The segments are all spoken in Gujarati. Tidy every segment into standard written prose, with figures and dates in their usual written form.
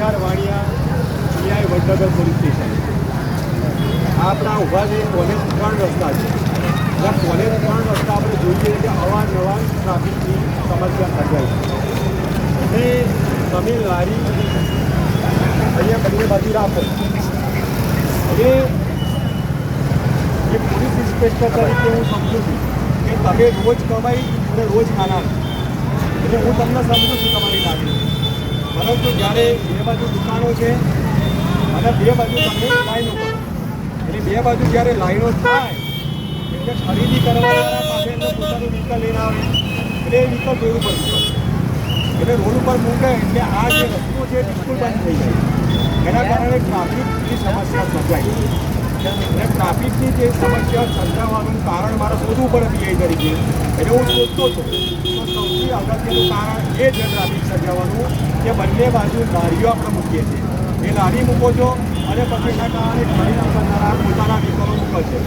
બજાર વાણિયા પીઆઈ વડનગર પોલીસ સ્ટેશન આપણા ઊભા છે કોલેજ 3 રસ્તા છે. કોલેજ 3 રસ્તા આપણે જોઈએ કે અવારનવાર ટ્રાફિકની સમસ્યા સર્જાય છે અને તમે લારી અહીંયા બંને બાજુ રાખો હવે એ પોલીસ ઇન્સ્પેક્ટર તરીકે હું સમજું છું કે તમે રોજ કમાઈ અને રોજ ખાના એટલે હું તમને સમજું છું તમારી લાગણી. પરંતુ જ્યારે બે બાજુ દુકાનો છે અને બે બાજુ તમને લાઈનો કરો એટલે બે બાજુ જ્યારે લાઈનો થાય એટલે ખરીદી કરવાવાળા પાસે એમને પોતાનું વ્હીકલ લઈને આવે એટલે એ વ્હીકલ રોડ ઉપર મૂકે એટલે રોડ ઉપર મૂકે એટલે આ જે રસ્તો છે બિલકુલ બંધ થઈ જાય. એના કારણે ટ્રાફિકની સમસ્યા સર્જાય અને ટ્રાફિકની જે સમસ્યા સર્જાવાનું કારણ મારે શોધવું પડે પીઆઈ તરીકે એટલે હું શોધતો હતો તો સૌથી અગત્યનું કારણ એ છે ટ્રાફિક સર્જાવાનું કે બંને બાજુ લારીઓ આપણે મૂકીએ છીએ. એ લારી મૂકો છો અને પછી એના કારણે ખરીદી કરનારા પોતાના વ્હીકલો મૂકે છે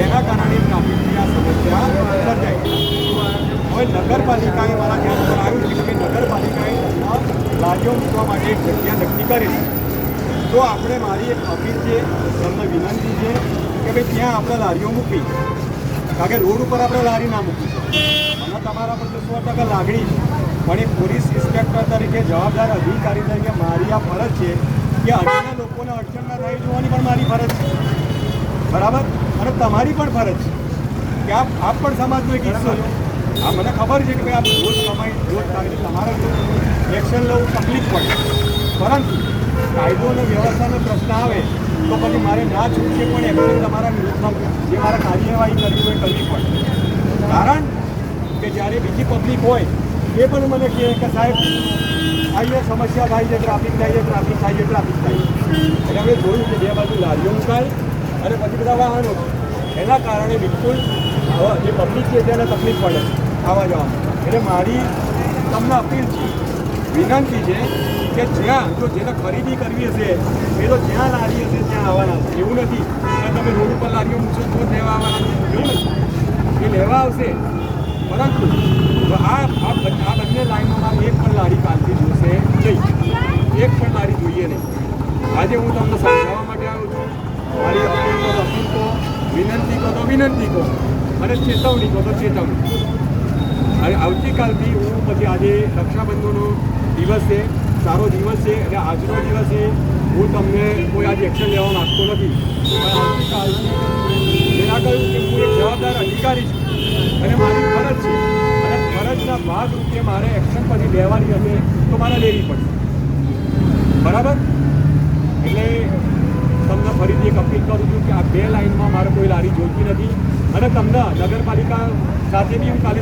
એના કારણે ટ્રાફિકની આ સમસ્યા સર્જાય. હવે નગરપાલિકાએ મારા ધ્યાન પર આવ્યું છે કે નગરપાલિકાએ લારીઓ મૂકવા માટે એક જગ્યા નક્કી કરી તો આપણે મારી એક અપીલ છે તમને વિનંતી છે કે ભાઈ ત્યાં આપણે લારીઓ મૂકી કારણ કે રોડ ઉપર આપણે લારી ના મૂકી અને તમારા પર 100% લાગણી પણ એક પોલીસ ઇન્સ્પેક્ટર તરીકે જવાબદાર અધિકારી તરીકે મારી આ ફરજ છે કે અન્ય લોકોને અડચણ ના રહી જોવાની પણ મારી ફરજ છે બરાબર અને તમારી પણ ફરજ છે કે આપ પણ સમાજનો એક હિસ્સો છો. આ મને ખબર છે કે ભાઈ આપ રોજ કમાઈ રોજ કાઢી તમારે એક્શન લેવું તકલીફ પડે પરંતુ કાયદો અને વ્યવસ્થાનો પ્રશ્ન આવે તો પછી મારે ના છૂટકે પણ એક્શન તમારા વિરુદ્ધમાં જે મારા કાર્યવાહી કરવી હોય કરવી પડે. કારણ કે જ્યારે બીજી પબ્લિક હોય એ પણ મને કહે કે સાહેબ અહીંયા સમસ્યા થાય છે ટ્રાફિક થાય છે ટ્રાફિક થાય છે ટ્રાફિક થાય છે એટલે અમે જોયું કે બે બાજુ લારીઓ મુકાય અને પછી બધા વાહનો એના કારણે બિલકુલ જે પબ્લિક છે તેને તકલીફ પડે આવવા જવામાં. એટલે મારી તમને અપીલ છે વિનંતી છે કે જ્યાં જો જેને ખરીદી કરવી હશે એ તો જ્યાં લારી હશે ત્યાં આવવાના છે. એવું નથી કે તમે રોડ ઉપર લારીઓ મૂકશો તો જ લેવા આવવાના છે એવું નથી એ લેવા આવશે પરંતુ આ બંને લાઈનોમાં એક પણ લારી કાલથી જોશે નહીં એક પણ લારી જોઈએ નહીં. આજે હું તમને સમજાવવા માટે આવ્યો છું. મારી અપીલ કહો વિનંતી કહો તો વિનંતી કહો અને ચેતવણી કહો તો ચેતવણી. અને આવતીકાલથી હું પછી આજે રક્ષાબંધનનો દિવસ છે સારો દિવસ છે એટલે આજનો દિવસ છે હું તમને કોઈ આજે એક્શન લેવા માગતો નથી પણ આવતીકાલથી મેં કહ્યું કે હું એક જવાબદાર અધિકારી છું અને મારી ફરજ છે અને ફરજના ભાગરૂપે મારે એક્શન પછી લેવાની હશે તો મારે લેવી પડશે બરાબર. એટલે તમને ફરીથી એક અપીલ કરું છું કે આ બે લાઇનમાં મારે કોઈ લારી જોઈતી નથી અને તમને નગરપાલિકા સાથે બી હું કાલે